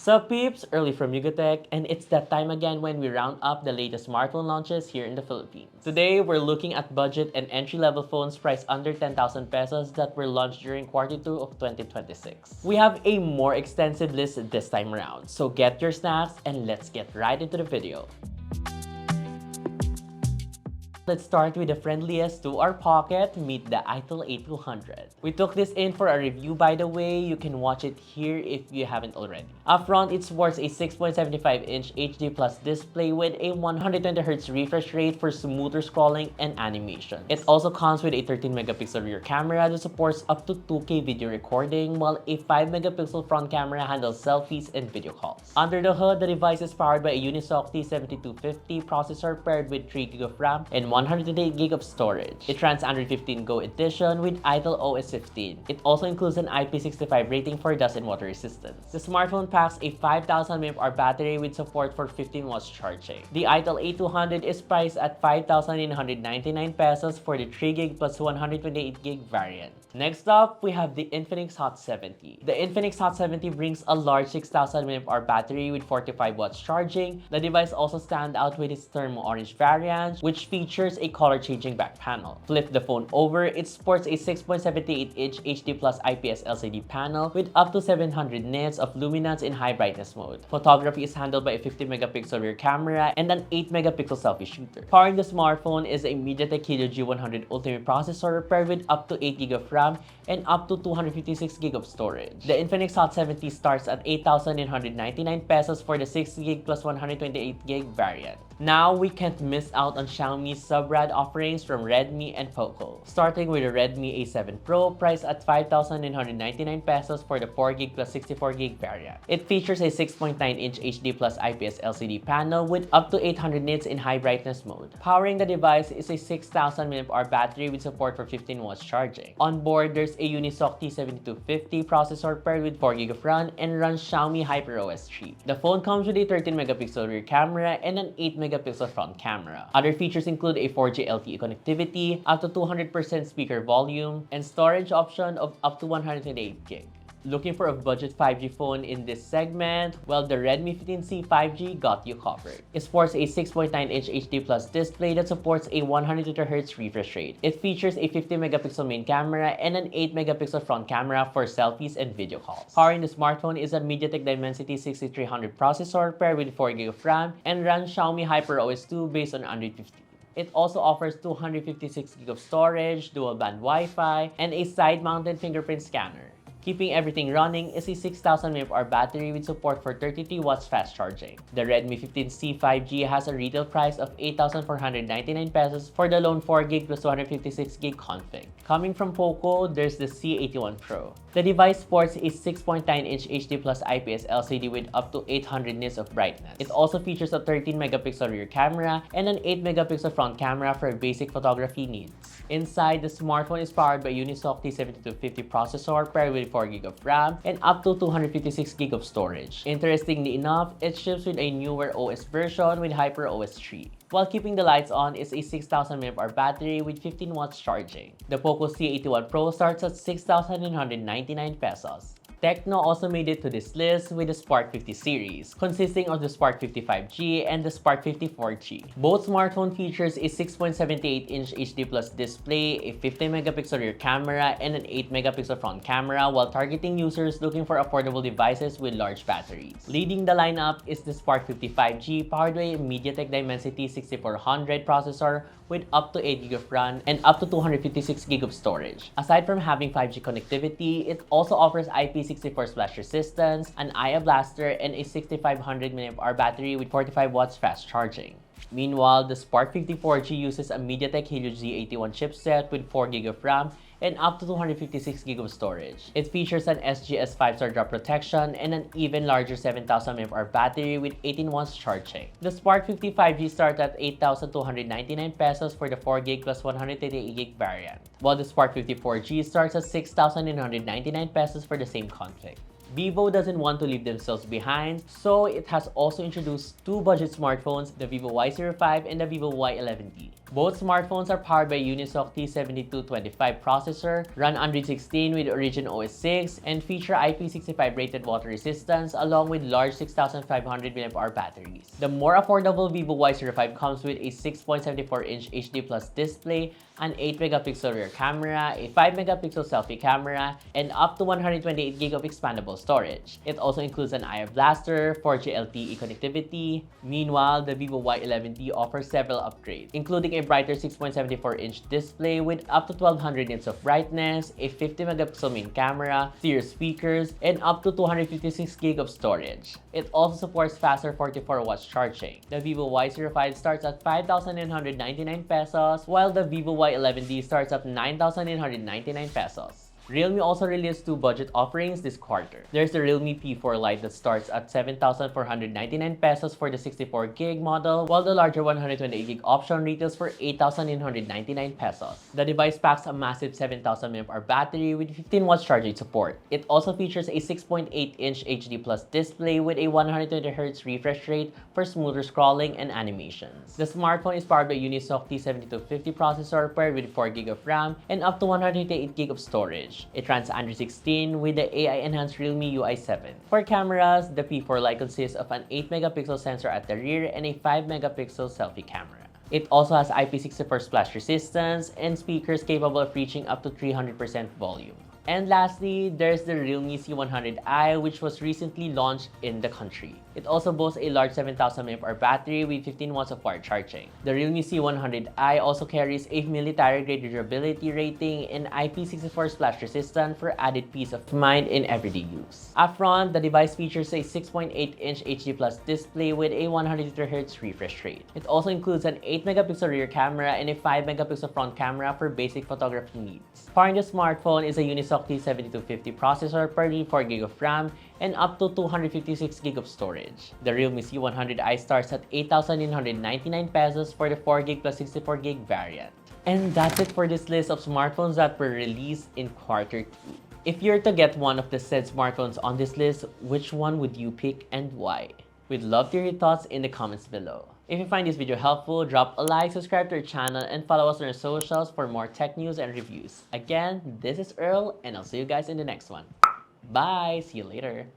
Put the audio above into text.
Sup peeps, early from YugaTech, and it's that time again when we round up the latest smartphone launches here in the Philippines. Today, we're looking at budget and entry-level phones priced under 10,000 pesos that were launched during Q2 of 2026. We have a more extensive list this time around, so get your snacks and let's get right into the video. Let's start with the friendliest to our pocket, meet the itel A200. We took this in for a review, by the way. You can watch it here if you haven't already. Up front, it sports a 6.75-inch HD Plus display with a 120Hz refresh rate for smoother scrolling and animation. It also comes with a 13-megapixel rear camera that supports up to 2K video recording, while a 5-megapixel front camera handles selfies and video calls. Under the hood, the device is powered by a Infinix T7250 processor paired with 3GB of RAM and 128GB of storage. It runs Android 15 Go edition with itel OS 15. It also includes an IP65 rating for dust and water resistance. The smartphone packs a 5000 mAh battery with support for 15 watts charging. The itel A200 is priced at 5,999 pesos for the 3GB plus 128GB variant. Next up, we have the Infinix HOT 70. The Infinix HOT 70 brings a large 6000 mAh battery with 45 watts charging. The device also stands out with its thermal orange variant, which features a color-changing back panel. Flip the phone over, it sports a 6.78-inch HD Plus IPS LCD panel with up to 700 nits of luminance in high brightness mode. Photography is handled by a 50-megapixel rear camera and an 8-megapixel selfie shooter. Powering the smartphone is a MediaTek Helio G100 Ultimate processor paired with up to 8GB of RAM and up to 256GB of storage. The Infinix HOT 70 starts at 8,999 pesos for the 6GB plus 128GB variant. Now, we can't miss out on Xiaomi's sub-brand offerings from Redmi and POCO. Starting with the Redmi A7 Pro, priced at 5,999 pesos for the 4GB plus 64GB variant. It features a 6.9-inch HD Plus IPS LCD panel with up to 800 nits in high brightness mode. Powering the device is a 6,000 mAh battery with support for 15 watts charging. On board, there's a Infinix T7250 processor paired with 4GB of RAM and runs Xiaomi HyperOS 3. The phone comes with a 13-megapixel rear camera and an 8-megapixel front camera. Other features include a 4G LTE connectivity, up to 200% speaker volume, and storage option of up to 128GB. Looking for a budget 5G phone in this segment? Well, the Redmi 15C 5G got you covered. It sports a 6.9-inch HD Plus display that supports a 120Hz refresh rate. It features a 50-megapixel main camera and an 8-megapixel front camera for selfies and video calls. Powering the smartphone is a MediaTek Dimensity 6300 processor paired with 4GB of RAM and runs Xiaomi HyperOS 2 based on Android 15. It also offers 256GB of storage, dual-band Wi-Fi, and a side-mounted fingerprint scanner. Keeping everything running is a 6,000 mAh battery with support for 33 watts fast charging. The Redmi 15C 5G has a retail price of 8,499 pesos for the lone 4GB plus 256GB config. Coming from POCO, there's the C81 Pro. The device sports a 6.9-inch HD Plus IPS LCD with up to 800 nits of brightness. It also features a 13-megapixel rear camera and an 8-megapixel front camera for basic photography needs. Inside, the smartphone is powered by Infinix T7250 processor paired with 4GB of RAM and up to 256GB of storage. Interestingly enough, it ships with a newer OS version with HyperOS 3. While keeping the lights on is a 6,000 mAh battery with 15 watts charging. The POCO C81 Pro starts at 6,999 pesos. Tecno also made it to this list with the Spark 50 series, consisting of the Spark 50 5G and the Spark 50 4G. Both smartphone features a 6.78-inch HD Plus display, a 50-megapixel rear camera, and an 8-megapixel front camera while targeting users looking for affordable devices with large batteries. Leading the lineup is the Spark 50 5G powered by a MediaTek Dimensity 6400 processor with up to 8GB of RAM and up to 256GB of storage. Aside from having 5G connectivity, it also offers IP64 splash resistance, an IA blaster, and a 6500 mAh battery with 45 watts fast charging. Meanwhile, the Spark 50 4G uses a MediaTek Helio G81 chipset with 4GB of RAM and up to 256GB of storage. It features an SGS 5-star drop protection and an even larger 7,000 mAh battery with 18 watts charging. The Spark 50 5G starts at 8,299 pesos for the 4GB plus 128GB variant, while the Spark 50 4G starts at 6,999 pesos for the same config. Vivo doesn't want to leave themselves behind, so it has also introduced two budget smartphones, the Vivo Y05 and the Vivo Y11e. Both smartphones are powered by Unisoc T7225 processor, run Android 16 with Origin OS 6, and feature IP65 rated water resistance along with large 6500 mAh batteries. The more affordable Vivo Y05 comes with a 6.74-inch HD Plus display, an 8-megapixel rear camera, a 5-megapixel selfie camera, and up to 128GB of expandable storage. It also includes an IR blaster, 4G LTE connectivity. Meanwhile, the Vivo Y11D offers several upgrades, including a brighter 6.74-inch display with up to 1200 nits of brightness, a 50-megapixel main camera, stereo speakers, and up to 256GB of storage. It also supports faster 44-watt charging. The Vivo Y05 starts at 5,999 pesos, while the Vivo Y11D starts at 9,999 pesos. Realme also released two budget offerings this quarter. There's the Realme P4 Lite that starts at 7,499 pesos for the 64GB model, while the larger 128GB option retails for 8,999 pesos. The device packs a massive 7,000 mAh battery with 15-watt charging support. It also features a 6.8-inch HD Plus display with a 120Hz refresh rate for smoother scrolling and animations. The smartphone is powered by Unisoc T7250 processor paired with 4GB of RAM and up to 128GB of storage. It runs Android 16 with the AI-enhanced Realme UI 7. For cameras, the P4 Lite consists of an 8-megapixel sensor at the rear and a 5-megapixel selfie camera. It also has IP64 splash resistance and speakers capable of reaching up to 300% volume. And lastly, there's the Realme C100i, which was recently launched in the country. It also boasts a large 7,000 mAh battery with 15 watts of wired charging. The Realme C100i also carries a military-grade durability rating and IP64 splash resistant for added peace of mind in everyday use. Up front, the device features a 6.8-inch HD Plus display with a 120Hz refresh rate. It also includes an 8-megapixel rear camera and a 5-megapixel front camera for basic photography needs. Powering the smartphone is a Unisoc T7250 processor paired with 4GB of RAM and up to 256GB of storage. The Realme C100i starts at 8,999 pesos for the 4GB plus 64GB variant. And that's it for this list of smartphones that were released in quarter 2. If you're to get one of the said smartphones on this list, which one would you pick and why? We'd love to hear your thoughts in the comments below. If you find this video helpful, drop a like, subscribe to our channel, and follow us on our socials for more tech news and reviews. Again, this is Earl, and I'll see you guys in the next one. Bye! See you later!